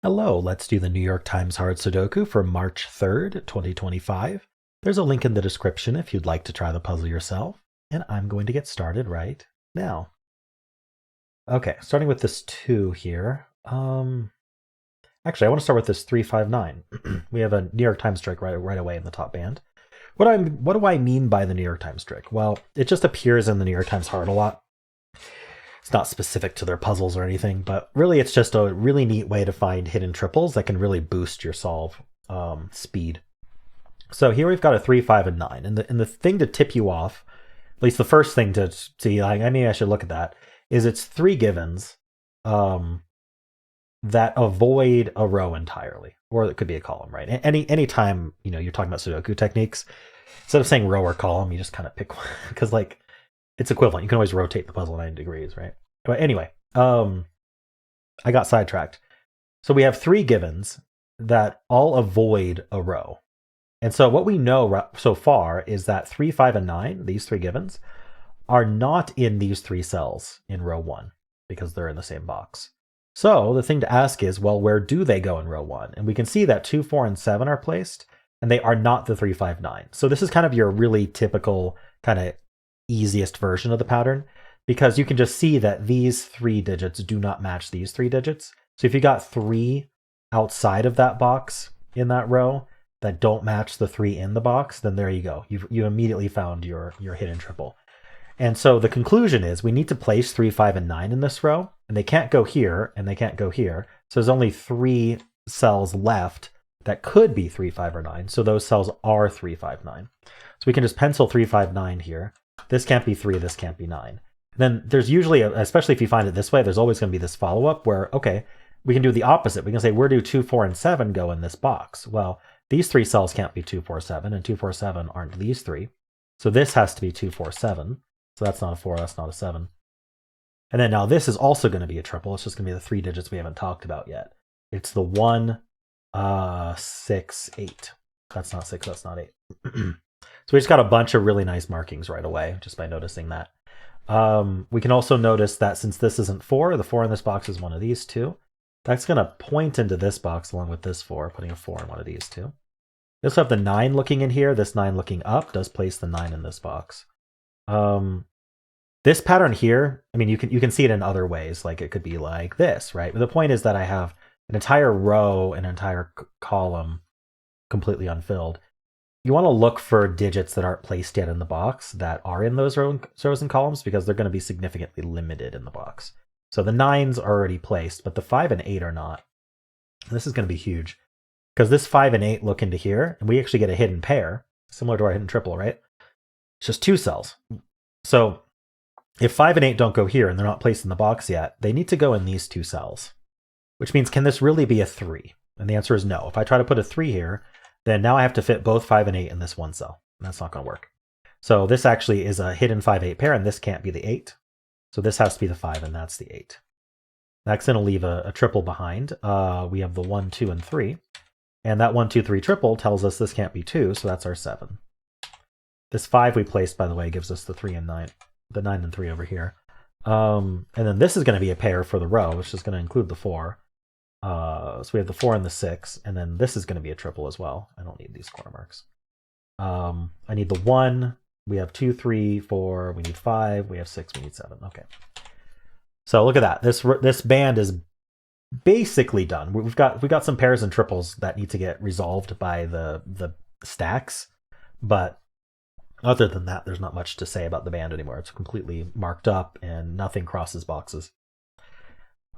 Hello, let's do the New York Times Hard Sudoku for March 3rd, 2025. There's a link in the description if you'd like to try the puzzle yourself, and I'm going to get started right now. Okay, starting with this 2 here. Actually, I want to start with this 359. We have a New York Times trick right away in the top band. What do I mean by the New York Times trick? Well, it just appears in the New York Times Hard a lot. It's not specific to their puzzles or anything, but really it's just a really neat way to find hidden triples that can really boost your solve speed. So here we've got a 3, 5, and 9. And the thing to tip you off, at least the first thing to see, like, maybe I should look at that, is it's 3 givens that avoid a row entirely. Or it could be a column, right? Any time, you're talking about Sudoku techniques, instead of saying row or column, you just kind of pick one. Because, like, it's equivalent. You can always rotate the puzzle 90 degrees, right? But anyway, I got sidetracked. So we have 3 givens that all avoid a row. And so what we know so far is that 3, 5, and 9, these 3 givens, are not in these 3 cells in row 1 because they're in the same box. So the thing to ask is, well, where do they go in row 1? And we can see that 2, 4, and 7 are placed, and they are not the 3, 5, 9. So this is kind of your really typical kind of easiest version of the pattern, because you can just see that these 3 digits do not match these 3 digits. So if you got 3 outside of that box in that row that don't match the 3 in the box, then there you go. You immediately found your hidden triple. And so the conclusion is we need to place 3, 5, and 9 in this row, and they can't go here, and they can't go here. So there's only 3 cells left that could be 3, 5, or 9. So those cells are 3, 5, 9. So we can just pencil 3, 5, 9 here. This can't be 3, this can't be 9. Then there's usually, especially if you find it this way, there's always going to be this follow-up where, okay, we can do the opposite. We can say, where do 2, 4, and 7 go in this box? Well, these 3 cells can't be 2, 4, 7, and 2, 4, 7 aren't these 3. So this has to be 2, 4, 7. So that's not a 4, that's not a 7. And then now this is also going to be a triple. It's just going to be the 3 digits we haven't talked about yet. It's the 1, 6, 8. That's not 6, that's not 8. So we just got a bunch of really nice markings right away, just by noticing that. We can also notice that since this isn't 4, the 4 in this box is one of these 2. That's going to point into this box along with this 4, putting a 4 in one of these 2. We also have the 9 looking in here. This 9 looking up does place the 9 in this box. This pattern here, I mean, you can see it in other ways. Like it could be like this, right? But the point is that I have an entire row, an entire column completely unfilled. You want to look for digits that aren't placed yet in the box that are in those rows and columns, because they're going to be significantly limited in the box. So the 9s are already placed, but the 5 and 8 are not. This is going to be huge, because this 5 and 8 look into here, and we actually get a hidden pair, similar to our hidden triple, right? It's just 2 cells. So if 5 and 8 don't go here, and they're not placed in the box yet, they need to go in these 2 cells, which means, can this really be a 3? And the answer is no. If I try to put a 3 here, then now I have to fit both 5 and 8 in this one cell. That's not going to work. So this actually is a hidden 5-8 pair, and this can't be the 8. So this has to be the 5, and that's the 8. That's going to leave a triple behind. We have the 1, 2, and 3. And that 1, 2, 3 triple tells us this can't be 2, so that's our 7. This 5 we placed, by the way, gives us the 3 and 9, the 9 and 3 over here. And then this is going to be a pair for the row, which is going to include the 4. So we have the 4 and the 6, and then this is going to be a triple as well. I don't need these corner marks. I need the 1. We have 2, 3, 4. We need 5. We have 6. We need 7. Okay. So look at that. This band is basically done. We've got some pairs and triples that need to get resolved by the stacks, but other than that, there's not much to say about the band anymore. It's completely marked up, and nothing crosses boxes.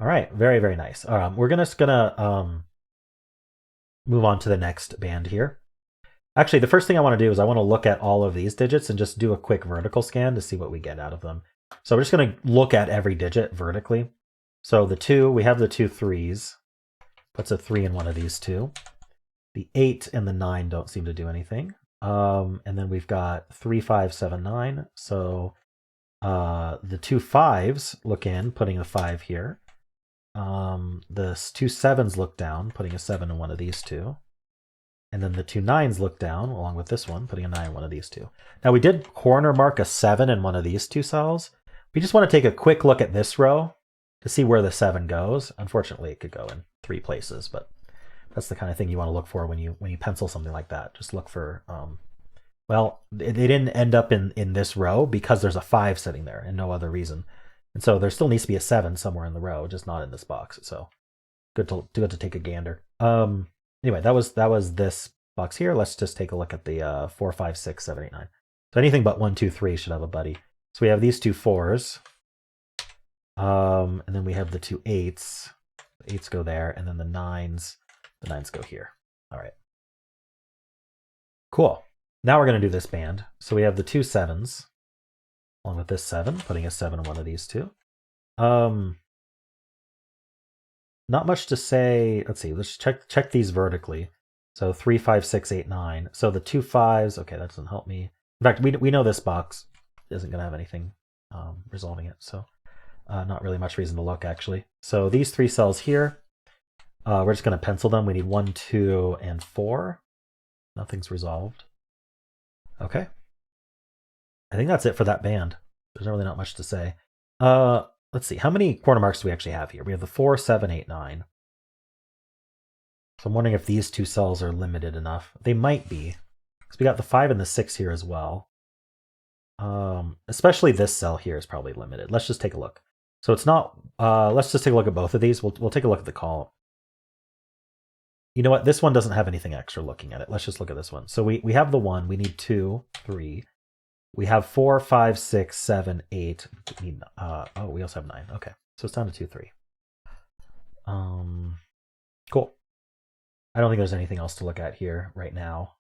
All right, very, very nice. We're gonna move on to the next band here. Actually, the first thing I want to do is I want to look at all of these digits and just do a quick vertical scan to see what we get out of them. So we're just going to look at every digit vertically. So the 2, we have the 2 3s. Puts a 3 in one of these 2. The 8 and the 9 don't seem to do anything. And then we've got 3, 5, 7, 9. So the 2 5s look in, putting a 5 here. The 2 7s look down, putting a 7 in one of these 2. And then the 2 9s look down, along with this one, putting a 9 in one of these 2. Now we did corner mark a 7 in one of these 2 cells. We just want to take a quick look at this row to see where the 7 goes. Unfortunately, it could go in 3 places, but that's the kind of thing you want to look for when you pencil something like that. Just look for, well, they didn't end up in this row because there's a 5 sitting there and no other reason. And so there still needs to be a 7 somewhere in the row, just not in this box. So good to take a gander. Anyway, that was this box here. Let's just take a look at the 4, 5, 6, 7, 8, 9. So anything but 1, 2, 3 should have a buddy. So we have these 2 4s. And then we have the 2 8s. The 8s go there, and then the 9s go here. All right. Cool. Now we're going to do this band. So we have the 2 7s, along with this 7, putting a 7 in one of these 2. Not much to say. Let's see. Let's check these vertically. So 3, 5, 6, 8, 9. So the 2 5s. Okay, that doesn't help me. In fact, we know this box isn't going to have anything resolving it. So not really much reason to look, actually. So these 3 cells here, we're just going to pencil them. We need 1, 2, and 4. Nothing's resolved. Okay. I think that's it for that band. There's really not much to say. Let's see. How many corner marks do we actually have here? We have the 4, 7, 8, 9. So I'm wondering if these 2 cells are limited enough. They might be, because we got the 5 and the 6 here as well. Especially this cell here is probably limited. Let's just take a look. So it's not, let's just take a look at both of these. We'll take a look at the column. You know what? This one doesn't have anything extra looking at it. Let's just look at this one. So we have the 1. We need 2, 3. We have 4, 5, 6, 7, 8. We need, we also have 9. Okay. So it's down to 2, 3. Cool. I don't think there's anything else to look at here right now.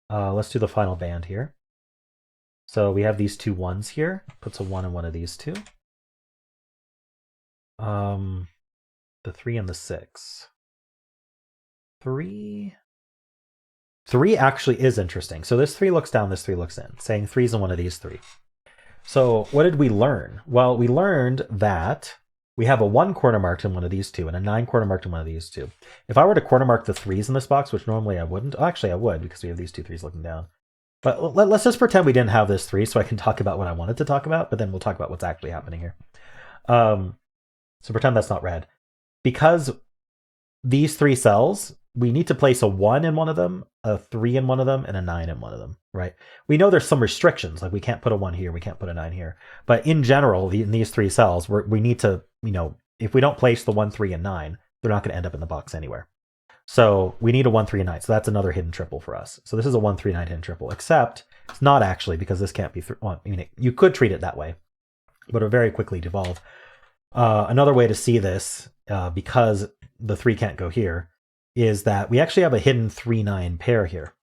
Let's do the final band here. So we have these 2 1s here. Puts a 1 in one of these 2. The 3 and the 6. 3 actually is interesting. So this 3 looks down, this 3 looks in, saying 3's in one of these 3. So what did we learn? Well, we learned that we have a 1 corner marked in one of these 2 and a 9 corner marked in one of these 2. If I were to corner mark the 3's in this box, which normally I wouldn't, actually I would because we have these 2 3's looking down. But let's just pretend we didn't have this 3 so I can talk about what I wanted to talk about, but then we'll talk about what's actually happening here. So pretend that's not red. Because these 3 cells, we need to place a 1 in one of them, a 3 in one of them, and a 9 in one of them, right? We know there's some restrictions, like we can't put a 1 here, we can't put a 9 here. But in general, in these 3 cells, we need to, if we don't place the 1, 3, and 9, they're not going to end up in the box anywhere. So we need a 1, 3, and 9. So that's another hidden triple for us. So this is a 1, 3, 9 hidden triple, except it's not actually because this can't be, you could treat it that way, but it very quickly devolve. Another way to see this, because the 3 can't go here, is that we actually have a hidden 3-9 pair here.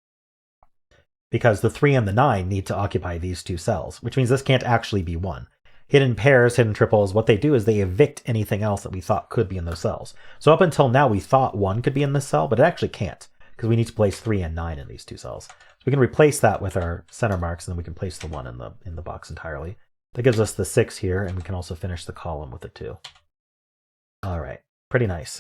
Because the 3 and the 9 need to occupy these 2 cells, which means this can't actually be 1. Hidden pairs, hidden triples, what they do is they evict anything else that we thought could be in those cells. So up until now, we thought 1 could be in this cell, but it actually can't, because we need to place 3 and 9 in these 2 cells. So we can replace that with our center marks, and then we can place the 1 in the box entirely. That gives us the 6 here, and we can also finish the column with a 2. All right, pretty nice.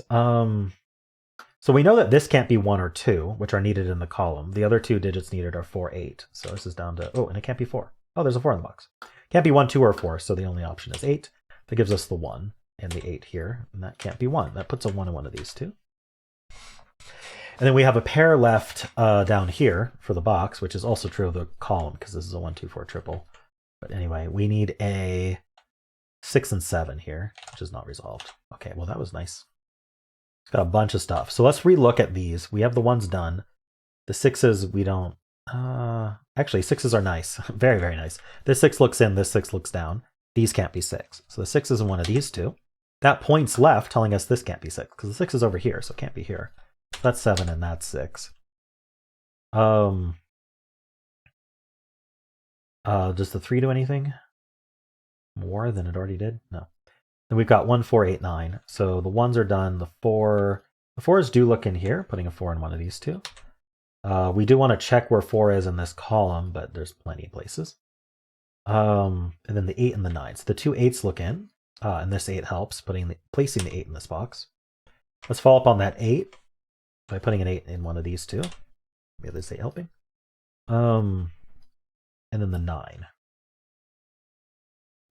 So we know that this can't be 1 or 2, which are needed in the column. The other 2 digits needed are 4, 8. So this is down to, and it can't be 4. Oh, there's a 4 in the box. Can't be 1, 2, or 4, so the only option is 8. That gives us the 1 and the 8 here, and that can't be 1. That puts a 1 in one of these 2. And then we have a pair left down here for the box, which is also true of the column, because this is a 1, 2, 4 triple. But anyway, we need a 6 and 7 here, which is not resolved. Okay, well, that was nice. It's got a bunch of stuff. So let's relook at these. We have the 1s done. The 6s, we don't... actually, 6s are nice. Very, very nice. This 6 looks in, this 6 looks down. These can't be 6. So the 6 is in one of these 2. That points left, telling us this can't be 6, because the 6 is over here, so it can't be here. That's 7 and that's 6. Does the 3 do anything more than it already did? No. Then we've got 1, 4, 8, 9. So the 1s are done. The 4s do look in here, putting a 4 in one of these 2. We do want to check where 4 is in this column, but there's plenty of places. And then the 8 and the 9. So the 2 8s look in, and this 8 helps, placing the 8 in this box. Let's follow up on that 8 by putting an 8 in one of these 2. Maybe this 8 helping. And then the 9.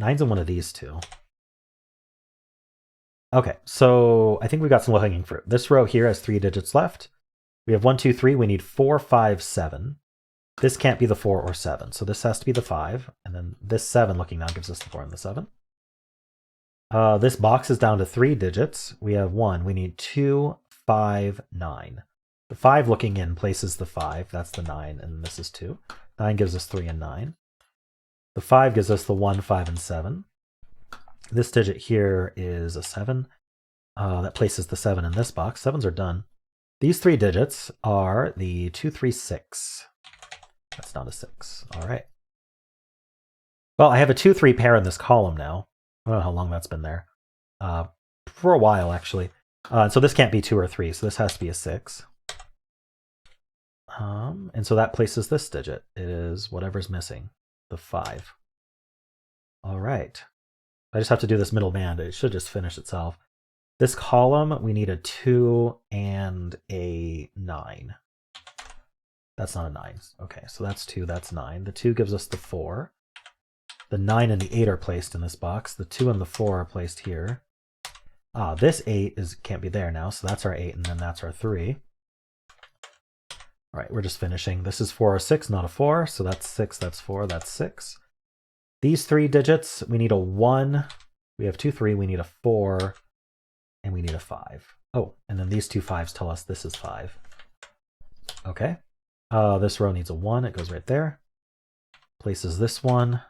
9's in one of these 2. Okay, so I think we got some low-hanging fruit. This row here has 3 digits left. We have 1, 2, 3. We need 4, 5, 7. This can't be the 4 or 7, so this has to be the 5. And then this 7 looking now gives us the 4 and the 7. This box is down to 3 digits. We have 1. We need 2, 5, 9. The 5 looking in places the 5. That's the 9, and this is 2. 9 gives us 3 and 9. The 5 gives us the 1, 5, and 7. This digit here is a 7. That places the 7 in this box. 7s are done. These 3 digits are the 2, 3, 6. That's not a 6. All right. Well, I have a 2, 3 pair in this column now. I don't know how long that's been there. For a while, actually. So this can't be 2 or 3, so this has to be a 6. And so that places this digit. It is whatever's missing, the 5. All right. I just have to do this middle band. It should just finish itself. This column, we need a 2 and a 9. That's not a 9. Okay, so that's 2, that's 9. The 2 gives us the 4. The 9 and the 8 are placed in this box. The 2 and the 4 are placed here. This 8 can't be there now, so that's our 8, and then that's our 3. All right, we're just finishing. This is 4 or 6, not a 4, so that's 6, that's 4, that's 6. These 3 digits, we need a 1. We have 2, 3, we need a 4, and we need a 5. Oh, and then these 2 5s tell us this is 5. Okay. This row needs a 1. It goes right there. Places this one.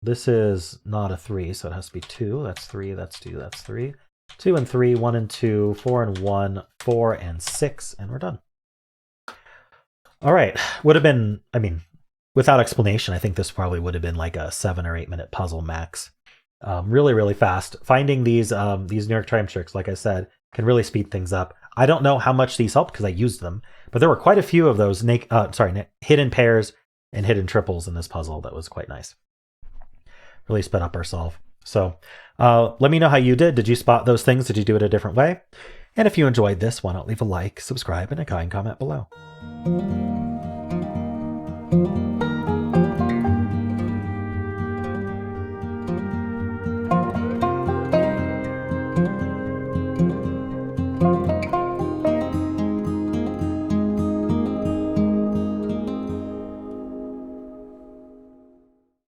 This is not a 3, so it has to be 2. That's 3, that's 2, that's 3. 2 and 3, 1 and 2, 4 and 1, 4 and 6, and we're done. All right. Would have been, I mean, without explanation, I think this probably would have been like a 7 or 8 minute puzzle max. Really, really fast. Finding these New York time tricks, like I said, can really speed things up. I don't know how much these helped because I used them, but there were quite a few of those hidden pairs and hidden triples in this puzzle that was quite nice. Really sped up our solve. So let me know how you did. Did you spot those things? Did you do it a different way? And if you enjoyed this, why not leave a like, subscribe, and a kind comment below.